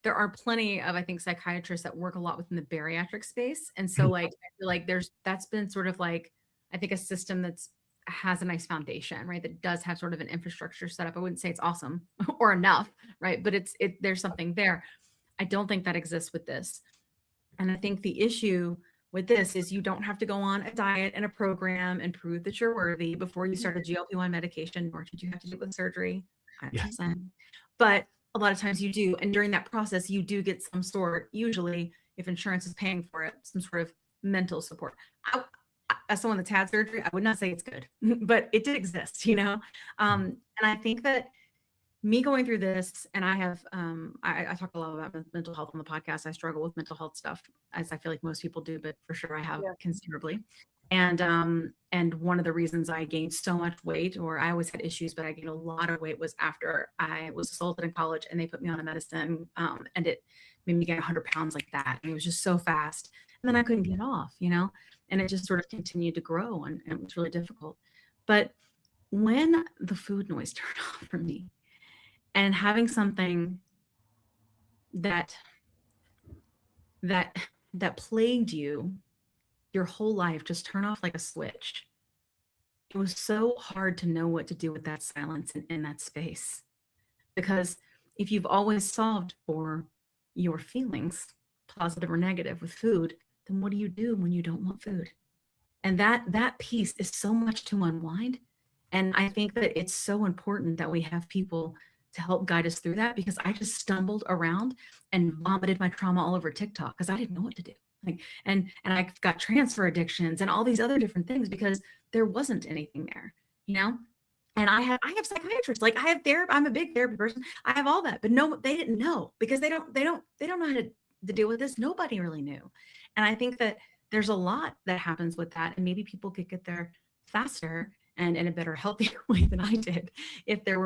there are plenty of, I think, psychiatrists that work a lot within the bariatric space. And so like, I feel like that's been sort of like, I think a system that's has a nice foundation, right? That does have sort of an infrastructure set up. I wouldn't say it's awesome or enough, right? But there's something there. I don't think that exists with this. And I think the issue with this is you don't have to go on a diet and a program and prove that you're worthy before you start a GLP-1 medication, nor should you have to do it with surgery. I'm Yeah. just saying. But a lot of times you do. And during that process, you do get some sort, usually if insurance is paying for it, some sort of mental support. As someone that's had surgery, I would not say it's good, but it did exist, you know? And I think that me going through this, and I have, I talk a lot about mental health on the podcast. I struggle with mental health stuff, as I feel like most people do, but for sure I have Yeah. considerably. And one of the reasons I gained so much weight, or I always had issues, but I gained a lot of weight, was after I was assaulted in college and they put me on a medicine, and it made me gain 100 pounds like that. And it was just so fast. And then I couldn't get off, you know, and it just sort of continued to grow, and it was really difficult. But when the food noise turned off for me, and having something that plagued you your whole life just turn off like a switch, it was so hard to know what to do with that silence and in that space. Because if you've always solved for your feelings, positive or negative, with food, then what do you do when you don't want food? And that piece is so much to unwind. And I think that it's so important that we have people to help guide us through that, because I just stumbled around and vomited my trauma all over TikTok because I didn't know what to do. Like, and I got transfer addictions and all these other different things because there wasn't anything there, you know? And I have psychiatrists, like I have therapy. I'm a big therapy person. I have all that, but no, they didn't know, because they don't know how to deal with this. Nobody really knew. And I think that there's a lot that happens with that. And maybe people could get there faster and in a better, healthier way than I did if there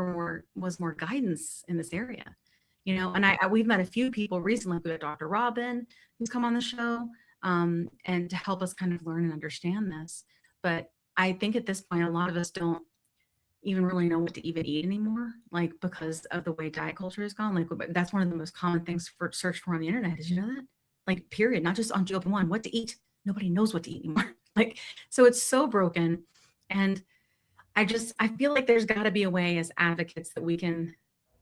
was more guidance in this area, you know. And we've met a few people recently. We had Dr. Robin, who's come on the show, and to help us kind of learn and understand this. But I think at this point, a lot of us don't even really know what to even eat anymore, like because of the way diet culture has gone. Like that's one of the most common things for search for on the internet. Did you know that? Like, period, not just on GLP-1, what to eat. Nobody knows what to eat anymore. Like, so it's so broken. And I feel like there's got to be a way as advocates that we can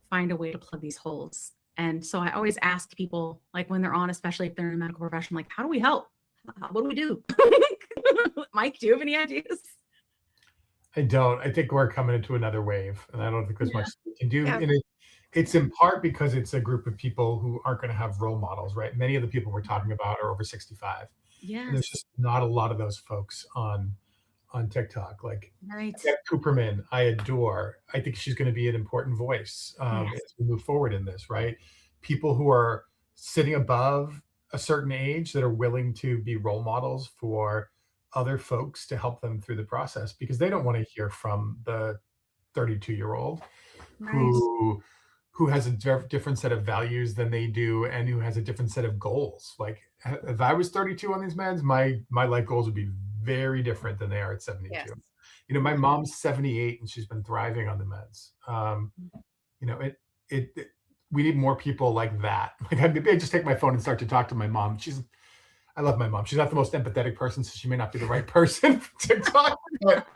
find a way to plug these holes. And so I always ask people, like when they're on, especially if they're in a medical profession, like, how do we help? What do we do? Mike, do you have any ideas? I don't. I think we're coming into another wave, and I don't think there's much we can do. Yeah. And it's in part because it's a group of people who aren't going to have role models, right? Many of the people we're talking about are over 65. And there's Yes. just not a lot of those folks on TikTok. Like Right. Beth Cooperman, I adore. I think she's going to be an important voice Yes. as we move forward in this, right? People who are sitting above a certain age that are willing to be role models for other folks to help them through the process, because they don't want to hear from the 32-year-old Right. who has a different set of values than they do, and who has a different set of goals. Like if I was 32 on these meds, my life goals would be very different than they are at 72. Yes. You know, my mom's 78 and she's been thriving on the meds. You know, we need more people like that. Like maybe I just take my phone and start to talk to my mom. I love my mom. She's not the most empathetic person, so she may not be the right person for TikTok, but